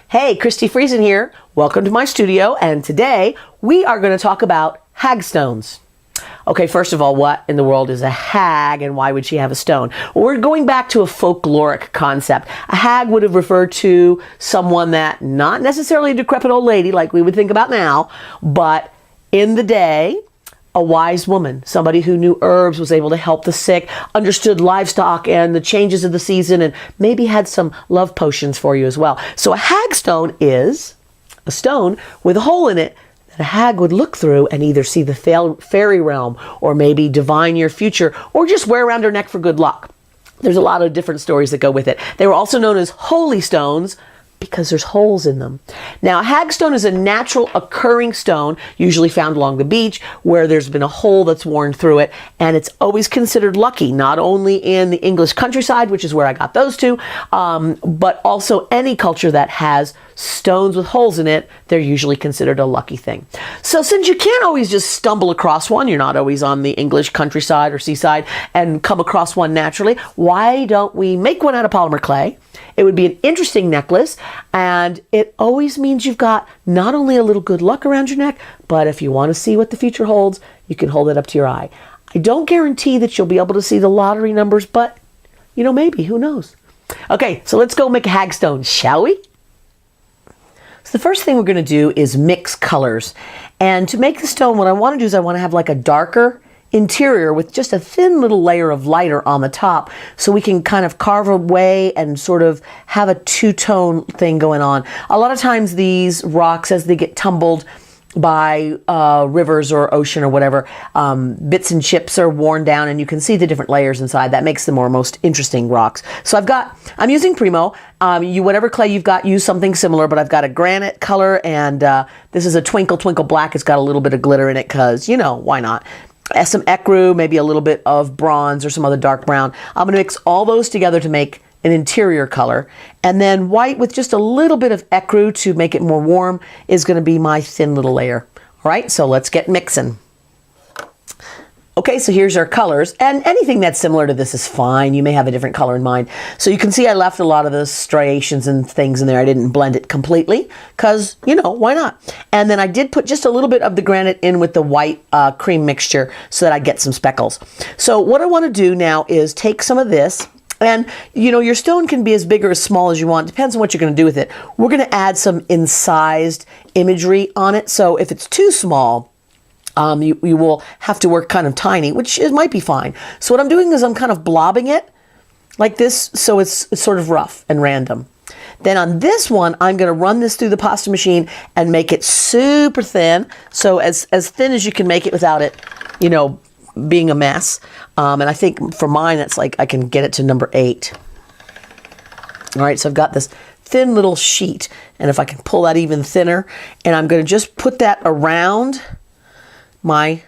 Hey, Christi Friesen here. Welcome to my studio, and today we are going to talk about hagstones. Okay, first of all, what in the world is a hag and why would she have a stone? Well, we're going back to a folkloric concept. A hag would have referred to someone that, not necessarily a decrepit old lady like we would think about now, but in the day, a wise woman, somebody who knew herbs, was able to help the sick, understood livestock and the changes of the season, and maybe had some love potions for you as well. So a hagstone is a stone with a hole in it that a hag would look through and either see the fairy realm, or maybe divine your future, or just wear around her neck for good luck. There's a lot of different stories that go with it. They were also known as holy stones because there's holes in them. Now, a hagstone is a natural occurring stone, usually found along the beach where there's been a hole that's worn through it, and it's always considered lucky, not only in the English countryside, which is where I got those two, but also any culture that has stones with holes in it, they're usually considered a lucky thing. So since you can't always just stumble across one, you're not always on the English countryside or seaside and come across one naturally, why don't we make one out of polymer clay? It would be an interesting necklace, and it always means you've got not only a little good luck around your neck, but if you want to see what the future holds, you can hold it up to your eye. I don't guarantee that you'll be able to see the lottery numbers, but, you know, maybe, who knows? Okay, so let's go make a hagstone, shall we? So the first thing we're going to do is mix colors. And to make the stone, what I want to do is I want to have like a darker interior with just a thin little layer of lighter on the top, so we can kind of carve away and sort of have a two-tone thing going on. A lot of times these rocks, as they get tumbled by rivers or ocean or whatever, bits and chips are worn down, and you can see the different layers inside. That makes them more most interesting rocks. So I'm using Primo. Whatever clay you've got, use something similar, but I've got a granite color, and this is a Twinkle Twinkle Black. It's got a little bit of glitter in it because, you know, why not? Some ecru, maybe a little bit of bronze or some other dark brown. I'm going to mix all those together to make an interior color. And then white with just a little bit of ecru to make it more warm is going to be my thin little layer. All right, so let's get mixing. Okay, so here's our colors, and anything that's similar to this is fine. You may have a different color in mind. So you can see I left a lot of the striations and things in there. I didn't blend it completely because, you know, why not? And then I did put just a little bit of the granite in with the white cream mixture so that I get some speckles. So what I want to do now is take some of this, and, you know, your stone can be as big or as small as you want. Depends on what you're going to do with it. We're going to add some incised imagery on it. So if it's too small, you will have to work kind of tiny, which might be fine. So what I'm doing is I'm kind of blobbing it like this, so it's sort of rough and random. Then on this one, I'm going to run this through the pasta machine and make it super thin. So as thin as you can make it without it, you know, being a mess. And I think for mine, that's like I can get it to number 8. All right, so I've got this thin little sheet, and if I can pull that even thinner, and I'm going to just put that around my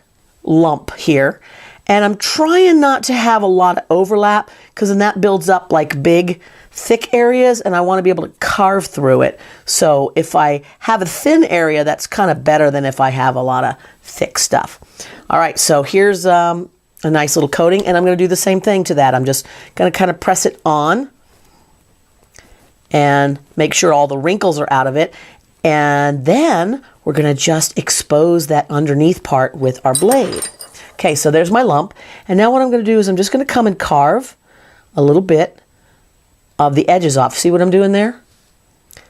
lump here, and I'm trying not to have a lot of overlap because then that builds up like big thick areas, and I want to be able to carve through it. So if I have a thin area, that's kind of better than if I have a lot of thick stuff. All right, so here's a nice little coating, and I'm going to do the same thing to that. I'm just going to kind of press it on and make sure all the wrinkles are out of it. And then we're going to just expose that underneath part with our blade. Okay, so there's my lump. And now what I'm going to do is I'm just going to come and carve a little bit of the edges off. See what I'm doing there?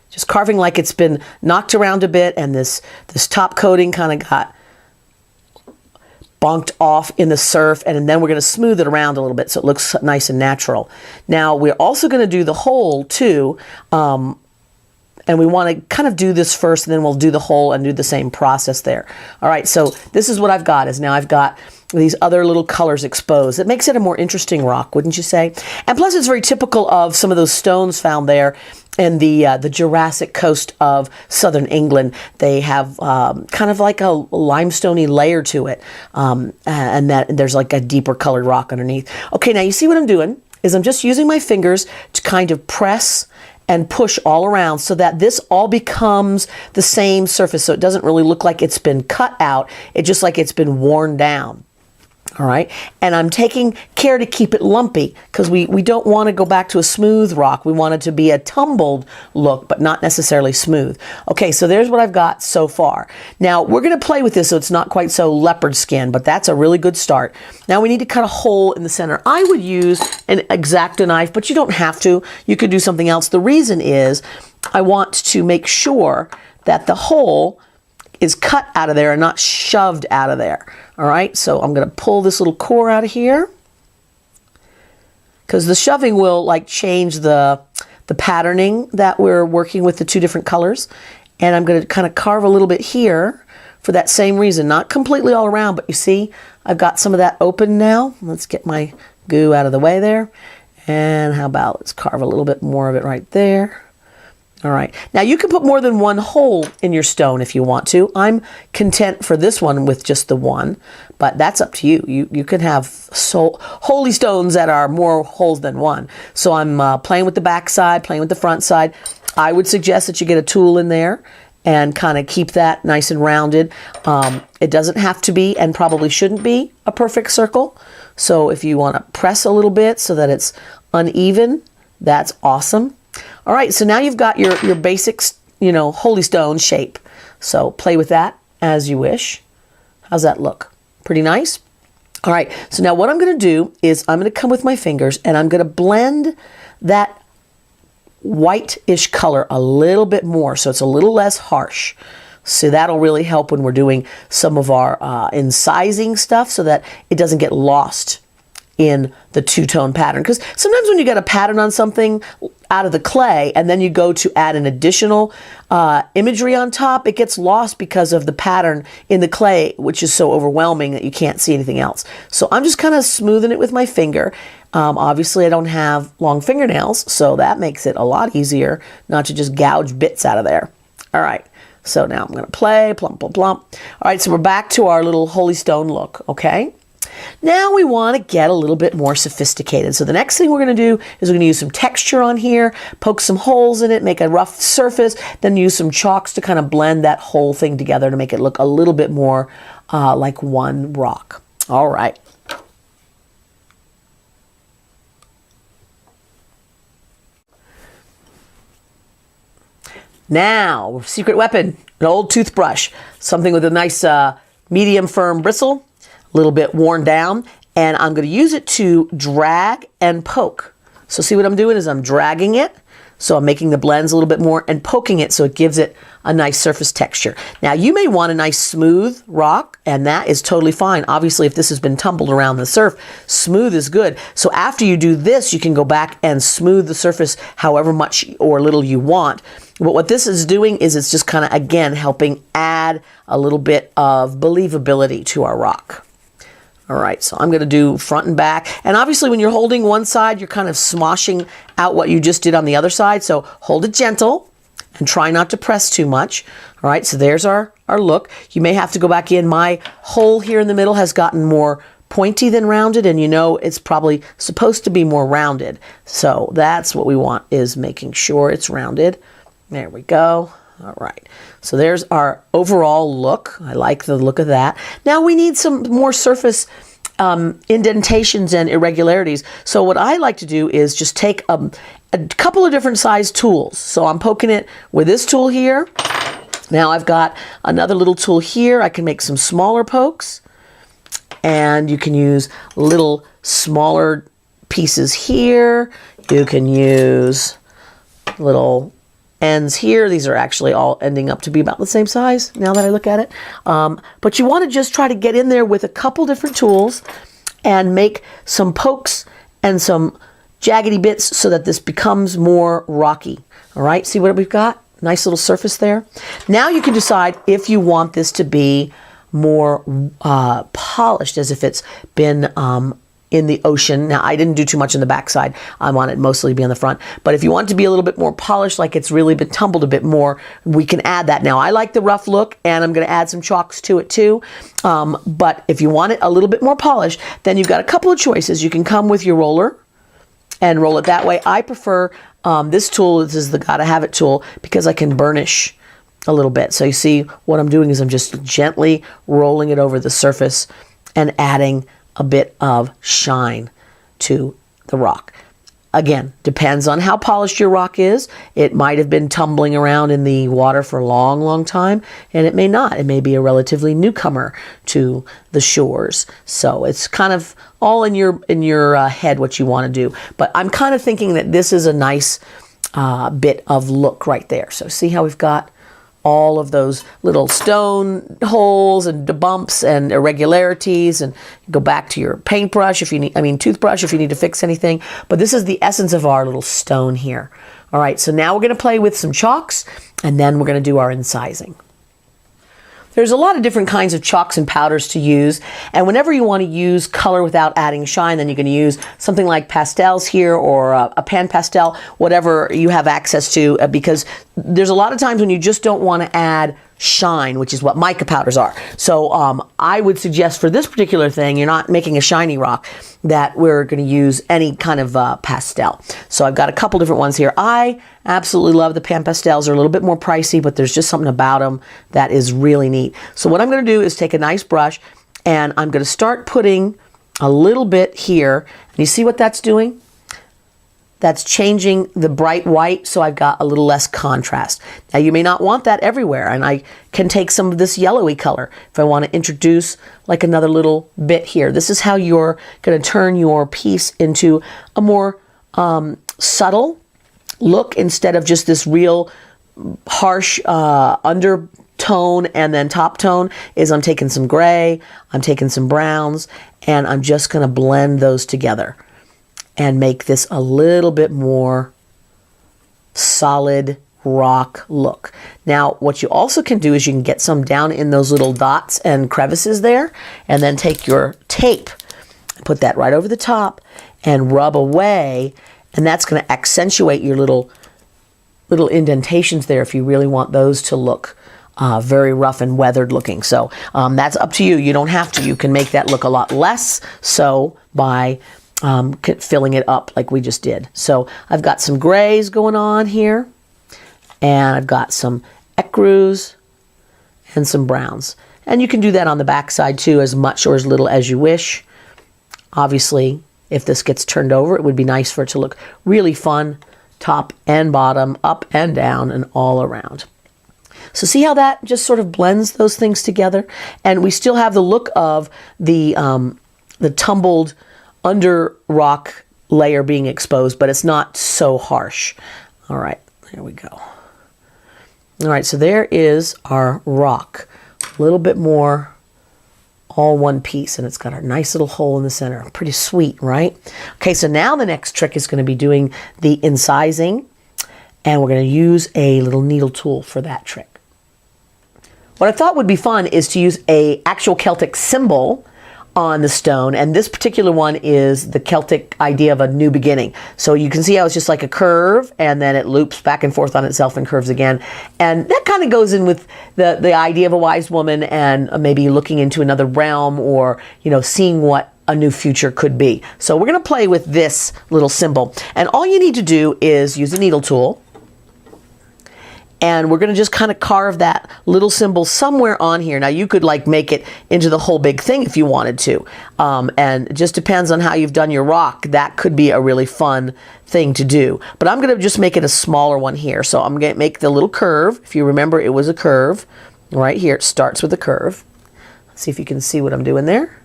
Just carving like it's been knocked around a bit, and this top coating kind of got bonked off in the surf, and then we're going to smooth it around a little bit so it looks nice and natural. Now we're also going to do the hole too, and we want to kind of do this first, and then we'll do the hole and do the same process there. All right, so this is what I've got, is now I've got these other little colors exposed. It makes it a more interesting rock, wouldn't you say? And plus it's very typical of some of those stones found there in the Jurassic coast of southern England. They have kind of like a limestoney layer to it, and that there's like a deeper colored rock underneath. Okay, now you see what I'm doing is I'm just using my fingers to kind of press and push all around so that this all becomes the same surface, so it doesn't really look like it's been cut out. It's just like it's been worn down. All right, and I'm taking care to keep it lumpy because we don't want to go back to a smooth rock. We want it to be a tumbled look, but not necessarily smooth. Okay, so there's what I've got so far. Now we're going to play with this so it's not quite so leopard skin, but that's a really good start. Now we need to cut a hole in the center. I would use an X-Acto knife, but you don't have to. You could do something else. The reason is I want to make sure that the hole is cut out of there and not shoved out of there. All right, so I'm going to pull this little core out of here because the shoving will like change the patterning that we're working with the two different colors. And I'm going to kind of carve a little bit here for that same reason, not completely all around, but you see I've got some of that open now. Let's get my goo out of the way there. And how about let's carve a little bit more of it right there. All right, now you can put more than one hole in your stone if you want to. I'm content for this one with just the one, but that's up to you. You can have holy stones that are more holes than one. So I'm playing with the back side, playing with the front side. I would suggest that you get a tool in there and kind of keep that nice and rounded. It doesn't have to be and probably shouldn't be a perfect circle. So if you want to press a little bit so that it's uneven, that's awesome. All right, so now you've got your basic, holy stone shape. So play with that as you wish. How's that look? Pretty nice? All right, so now what I'm going to do is I'm going to come with my fingers and I'm going to blend that white-ish color a little bit more so it's a little less harsh. So that'll really help when we're doing some of our incising stuff so that it doesn't get lost in the two-tone pattern. Because sometimes when you get a pattern on something out of the clay and then you go to add an additional imagery on top, it gets lost because of the pattern in the clay, which is so overwhelming that you can't see anything else. So I'm just kind of smoothing it with my finger. Obviously I don't have long fingernails, so that makes it a lot easier not to just gouge bits out of there. All right, so now I'm gonna play, plump, plump, plump. All right, so we're back to our little holy stone look, okay? Now we want to get a little bit more sophisticated. So the next thing we're going to do is we're going to use some texture on here, poke some holes in it, make a rough surface, then use some chalks to kind of blend that whole thing together to make it look a little bit more like one rock. All right. Now, secret weapon, an old toothbrush, something with a nice medium firm bristle. A little bit worn down, and I'm going to use it to drag and poke. So see what I'm doing is I'm dragging it, so I'm making the blends a little bit more and poking it so it gives it a nice surface texture. Now you may want a nice smooth rock, and that is totally fine. Obviously if this has been tumbled around the surf, smooth is good. So after you do this, you can go back and smooth the surface however much or little you want. But what this is doing is it's just kind of, again, helping add a little bit of believability to our rock. All right, so I'm going to do front and back. And obviously when you're holding one side, you're kind of smoshing out what you just did on the other side. So hold it gentle and try not to press too much. All right, so there's our look. You may have to go back in. My hole here in the middle has gotten more pointy than rounded, and it's probably supposed to be more rounded. So that's what we want, is making sure it's rounded. There we go. All right, so there's our overall look. I like the look of that. Now we need some more surface indentations and irregularities. So what I like to do is just take a couple of different size tools. So I'm poking it with this tool here. Now I've got another little tool here. I can make some smaller pokes, and you can use little smaller pieces here. You can use little ends here. These are actually all ending up to be about the same size now that I look at it. But you want to just try to get in there with a couple different tools and make some pokes and some jaggedy bits so that this becomes more rocky. All right, see what we've got? Nice little surface there. Now you can decide if you want this to be more polished, as if it's been in the ocean. Now I didn't do too much in the backside. I want it mostly to be on the front. But if you want it to be a little bit more polished, like it's really been tumbled a bit more, we can add that. Now I like the rough look, and I'm going to add some chalks to it too. But if you want it a little bit more polished, then you've got a couple of choices. You can come with your roller and roll it that way. I prefer this tool. This is the Gotta Have It tool, because I can burnish a little bit. So you see what I'm doing is I'm just gently rolling it over the surface and adding a bit of shine to the rock. Again, depends on how polished your rock is. It might have been tumbling around in the water for a long, long time, and it may not. It may be a relatively newcomer to the shores. So it's kind of all in your head what you want to do. But I'm kind of thinking that this is a nice bit of look right there. So see how we've got all of those little stone holes and bumps and irregularities, and go back to your paintbrush if you need, toothbrush if you need to fix anything. But this is the essence of our little stone here. All right, so now we're going to play with some chalks, and then we're going to do our incising. There's a lot of different kinds of chalks and powders to use, and whenever you want to use color without adding shine, then you can use something like pastels here, or a pan pastel, whatever you have access to, because there's a lot of times when you just don't want to add shine, which is what mica powders are. So I would suggest for this particular thing, you're not making a shiny rock, that we're going to use any kind of pastel. So I've got a couple different ones here. I absolutely love the pan pastels. They're a little bit more pricey, but there's just something about them that is really neat. So what I'm going to do is take a nice brush, and I'm going to start putting a little bit here. And you see what that's doing? That's changing the bright white, so I've got a little less contrast. Now you may not want that everywhere, and I can take some of this yellowy color if I want to introduce like another little bit here. This is how you're going to turn your piece into a more subtle look, instead of just this real harsh undertone and then top tone. Is I'm taking some gray, I'm taking some browns, and I'm just going to blend those together and make this a little bit more solid rock look. Now, what you also can do is you can get some down in those little dots and crevices there, and then take your tape, put that right over the top, and rub away, and that's going to accentuate your little indentations there if you really want those to look very rough and weathered looking. So that's up to you. You don't have to. You can make that look a lot less so by filling it up like we just did. So I've got some grays going on here, and I've got some ecru's and some browns. And you can do that on the back side too, as much or as little as you wish. Obviously, if this gets turned over, it would be nice for it to look really fun, top and bottom, up and down, and all around. So see how that just sort of blends those things together? And we still have the look of the tumbled under rock layer being exposed, but it's not so harsh. All right, there we go. All right, so there is our rock. A little bit more all one piece, and it's got our nice little hole in the center. Pretty sweet, right? Okay, so now the next trick is going to be doing the incising, and we're going to use a little needle tool for that trick. What I thought would be fun is to use a actual Celtic symbol on the stone, and this particular one is the Celtic idea of a new beginning. So you can see how it's just like a curve, and then it loops back and forth on itself and curves again, and that kind of goes in with the idea of a wise woman, and maybe looking into another realm, or seeing what a new future could be. So we're going to play with this little symbol, and all you need to do is use a needle tool, and we're going to just kind of carve that little symbol somewhere on here. Now you could like make it into the whole big thing if you wanted to. And it just depends on how you've done your rock. That could be a really fun thing to do. But I'm going to just make it a smaller one here. So I'm going to make the little curve. If you remember, it was a curve. Right here, it starts with a curve. Let's see if you can see what I'm doing there.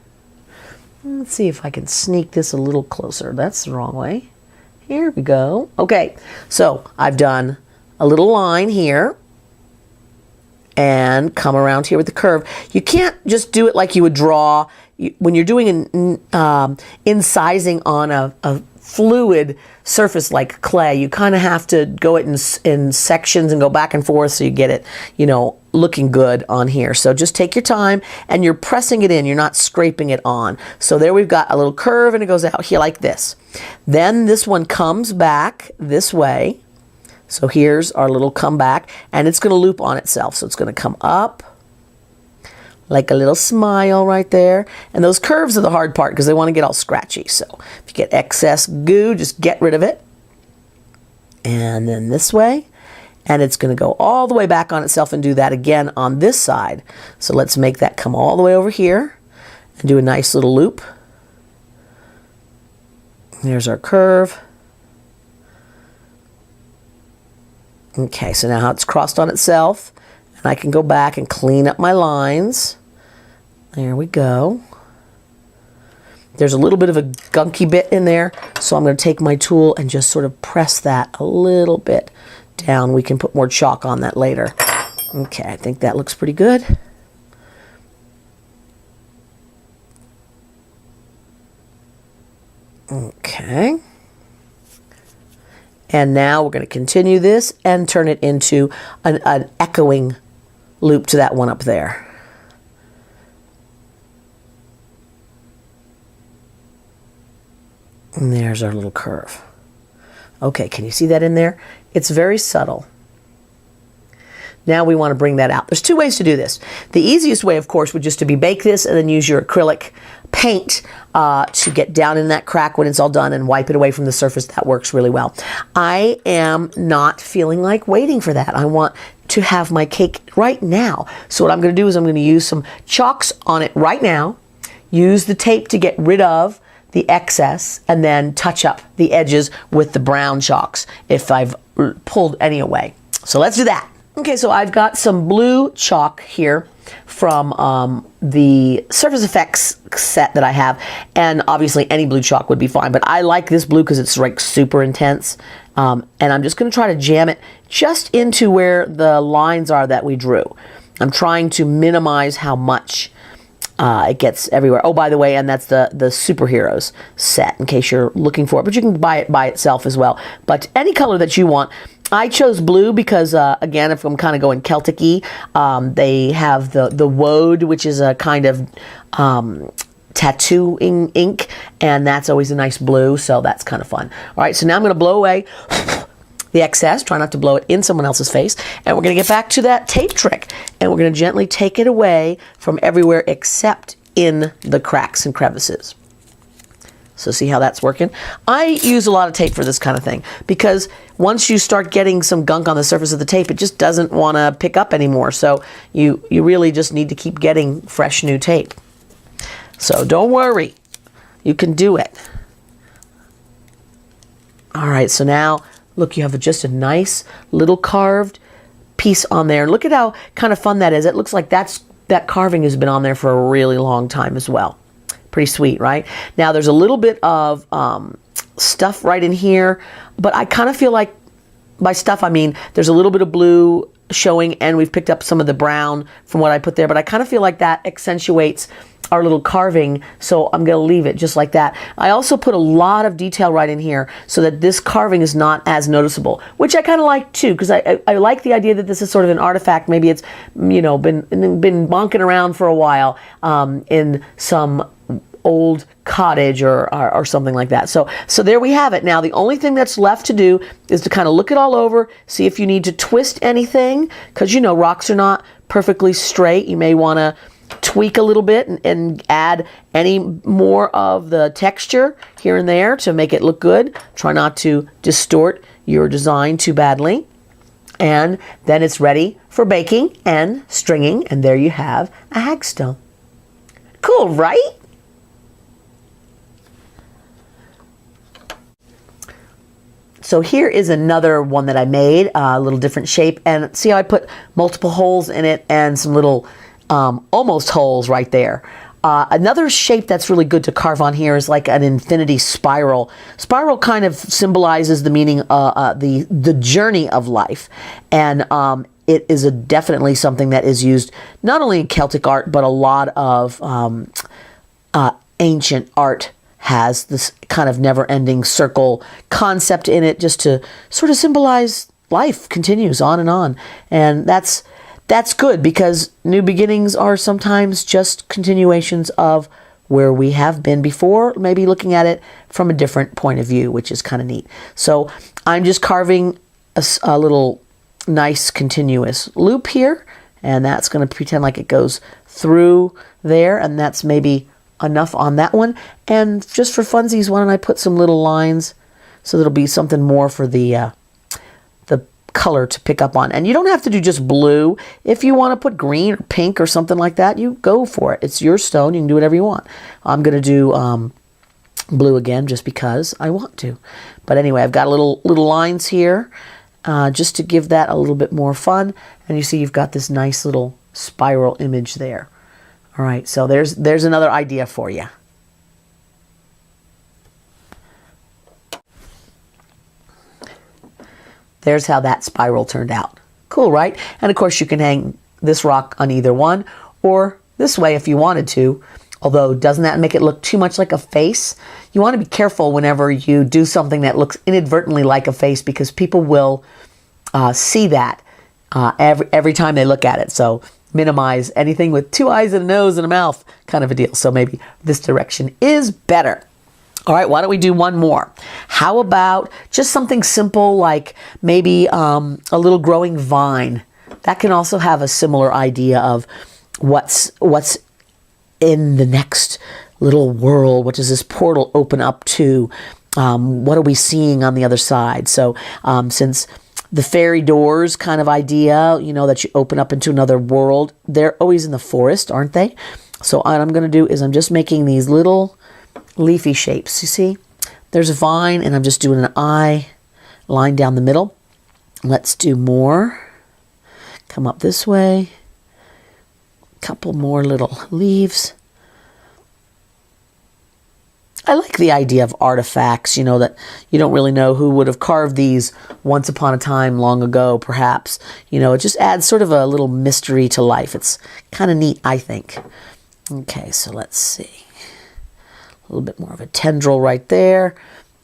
Let's see if I can sneak this a little closer. That's the wrong way. Here we go. Okay, so I've done a little line here and come around here with the curve. You can't just do it like you would draw when you're doing an incising on a fluid surface like clay. You kind of have to go it in sections and go back and forth so you get it, looking good on here. So just take your time, and you're pressing it in. You're not scraping it on. So there we've got a little curve, and it goes out here like this. Then this one comes back this way. So here's our little comeback, and it's going to loop on itself. So it's going to come up like a little smile right there. And those curves are the hard part because they want to get all scratchy. So if you get excess goo, just get rid of it. And then this way. And it's going to go all the way back on itself and do that again on this side. So let's make that come all the way over here and do a nice little loop. There's our curve. Okay, so now it's crossed on itself, and I can go back and clean up my lines. There we go. There's a little bit of a gunky bit in there, so I'm going to take my tool and just sort of press that a little bit down. We can put more chalk on that later. Okay, I think that looks pretty good. Okay. And now we're going to continue this and turn it into an echoing loop to that one up there. And there's our little curve. Okay, can you see that in there? It's very subtle. Now we want to bring that out. There's two ways to do this. The easiest way, of course, would just to be bake this and then use your acrylic paint to get down in that crack when it's all done and wipe it away from the surface. That works really well. I am not feeling like waiting for that. I want to have my cake right now. So what I'm going to do is I'm going to use some chalks on it right now, use the tape to get rid of the excess, and then touch up the edges with the brown chalks if I've pulled any away. So let's do that. Okay, so I've got some blue chalk here from the Surface Effects set that I have, and obviously any blue chalk would be fine, but I like this blue because it's like super intense, and I'm just going to try to jam it just into where the lines are that we drew. I'm trying to minimize how much it gets everywhere. Oh, by the way, and that's the superheroes set in case you're looking for it, but you can buy it by itself as well. But any color that you want. I chose blue because, again, if I'm kind of going Celtic-y, they have the woad, which is a kind of tattooing ink, and that's always a nice blue, so that's kind of fun. All right, so now I'm going to blow away the excess, try not to blow it in someone else's face, and we're going to get back to that tape trick, and we're going to gently take it away from everywhere except in the cracks and crevices. So see how that's working? I use a lot of tape for this kind of thing because once you start getting some gunk on the surface of the tape, it just doesn't want to pick up anymore. So you really just need to keep getting fresh new tape. So don't worry, you can do it. All right, so now look, you have just a nice little carved piece on there. Look at how kind of fun that is. It looks like that carving has been on there for a really long time as well. Pretty sweet, right? Now there's a little bit of stuff right in here, but I kind of feel like, by stuff I mean there's a little bit of blue showing, and we've picked up some of the brown from what I put there, but I kind of feel like that accentuates our little carving, so I'm going to leave it just like that. I also put a lot of detail right in here so that this carving is not as noticeable, which I kind of like too, because I like the idea that this is sort of an artifact. Maybe it's, you know, been bonking around for a while in some old cottage or something like that. So there we have it. Now the only thing that's left to do is to kind of look it all over, see if you need to twist anything, because you know rocks are not perfectly straight. You may want to tweak a little bit and add any more of the texture here and there to make it look good. Try not to distort your design too badly. And then it's ready for baking and stringing, and there you have a hagstone. Cool, right? So here is another one that I made, a little different shape, and see how I put multiple holes in it and some little almost holes right there. Another shape that's really good to carve on here is like an infinity spiral. Spiral kind of symbolizes the meaning, the journey of life, and it is definitely something that is used not only in Celtic art, but a lot of ancient art has this kind of never-ending circle concept in it, just to sort of symbolize life continues on, and that's good, because new beginnings are sometimes just continuations of where we have been before, maybe looking at it from a different point of view, which is kind of neat. So I'm just carving a little nice continuous loop here, and that's going to pretend like it goes through there, and that's maybe enough on that one. And just for funsies, why don't I put some little lines so there'll be something more for the color to pick up on. And you don't have to do just blue. If you want to put green or pink or something like that, you go for it. It's your stone. You can do whatever you want. I'm going to do blue again just because I want to. But anyway, I've got little lines here just to give that a little bit more fun. And you see you've got this nice little spiral image there. All right, so there's another idea for you. There's how that spiral turned out. Cool, right? And of course you can hang this rock on either one or this way if you wanted to. Although, doesn't that make it look too much like a face? You want to be careful whenever you do something that looks inadvertently like a face, because people will see that every time they look at it. So minimize anything with 2 eyes and a nose and a mouth kind of a deal. So maybe this direction is better. All right, why don't we do one more? How about just something simple like maybe a little growing vine? That can also have a similar idea of what's in the next little world. What does this portal open up to? What are we seeing on the other side? So since the fairy doors kind of idea, you know, that you open up into another world, they're always in the forest, aren't they? So what I'm going to do is I'm just making these little leafy shapes. You see, there's a vine and I'm just doing an eye line down the middle. Let's do more. Come up this way. Couple more little leaves. I like the idea of artifacts, you know, that you don't really know who would have carved these once upon a time long ago, perhaps. You know, it just adds sort of a little mystery to life. It's kind of neat, I think. Okay, so let's see. A little bit more of a tendril right there.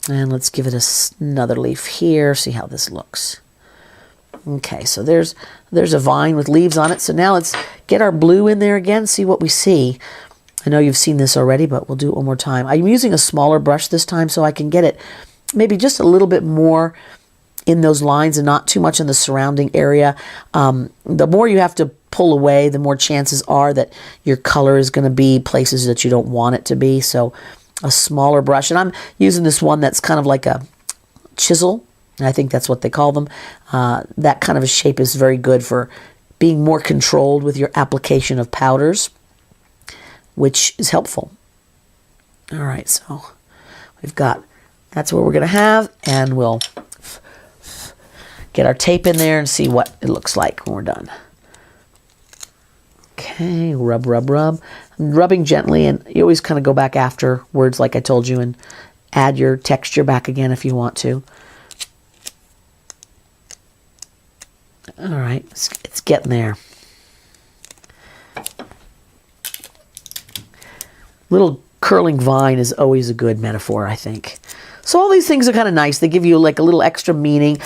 And let's give it another leaf here. See how this looks. Okay, so there's a vine with leaves on it. So now let's get our blue in there again, see what we see. I know you've seen this already, but we'll do it one more time. I'm using a smaller brush this time so I can get it maybe just a little bit more in those lines and not too much in the surrounding area. The more you have to pull away, the more chances are that your color is going to be places that you don't want it to be. So a smaller brush. And I'm using this one that's kind of like a chisel. I think that's what they call them. That kind of a shape is very good for being more controlled with your application of powders, which is helpful. All right, so we've got, that's what we're going to have, and we'll get our tape in there and see what it looks like when we're done. Okay, rub, rub, rub. I'm rubbing gently, and you always kind of go back afterwards, like I told you, and add your texture back again if you want to. All right, it's getting there. Little curling vine is always a good metaphor, I think. So all these things are kind of nice. They give you like a little extra meaning.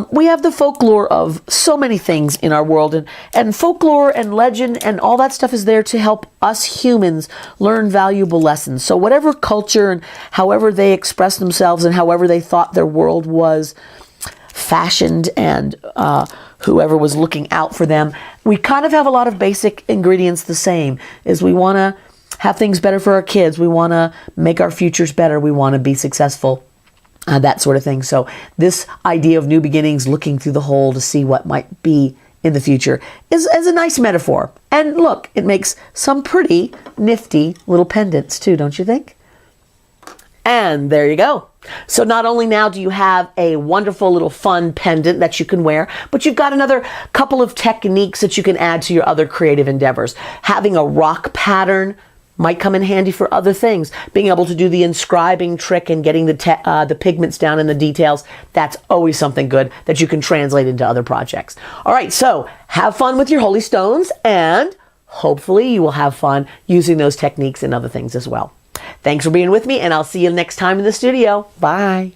We have the folklore of so many things in our world, and folklore and legend and all that stuff is there to help us humans learn valuable lessons. So whatever culture and however they express themselves and however they thought their world was fashioned and whoever was looking out for them, we kind of have a lot of basic ingredients the same. Is we want to have things better for our kids. We want to make our futures better. We want to be successful, that sort of thing. So this idea of new beginnings, looking through the hole to see what might be in the future, is a nice metaphor. And look, it makes some pretty nifty little pendants too, don't you think? And there you go. So not only now do you have a wonderful little fun pendant that you can wear, but you've got another couple of techniques that you can add to your other creative endeavors. Having a rock pattern might come in handy for other things. Being able to do the inscribing trick and getting the pigments down in the details, that's always something good that you can translate into other projects. All right, so have fun with your holy stones, and hopefully you will have fun using those techniques and other things as well. Thanks for being with me, and I'll see you next time in the studio. Bye.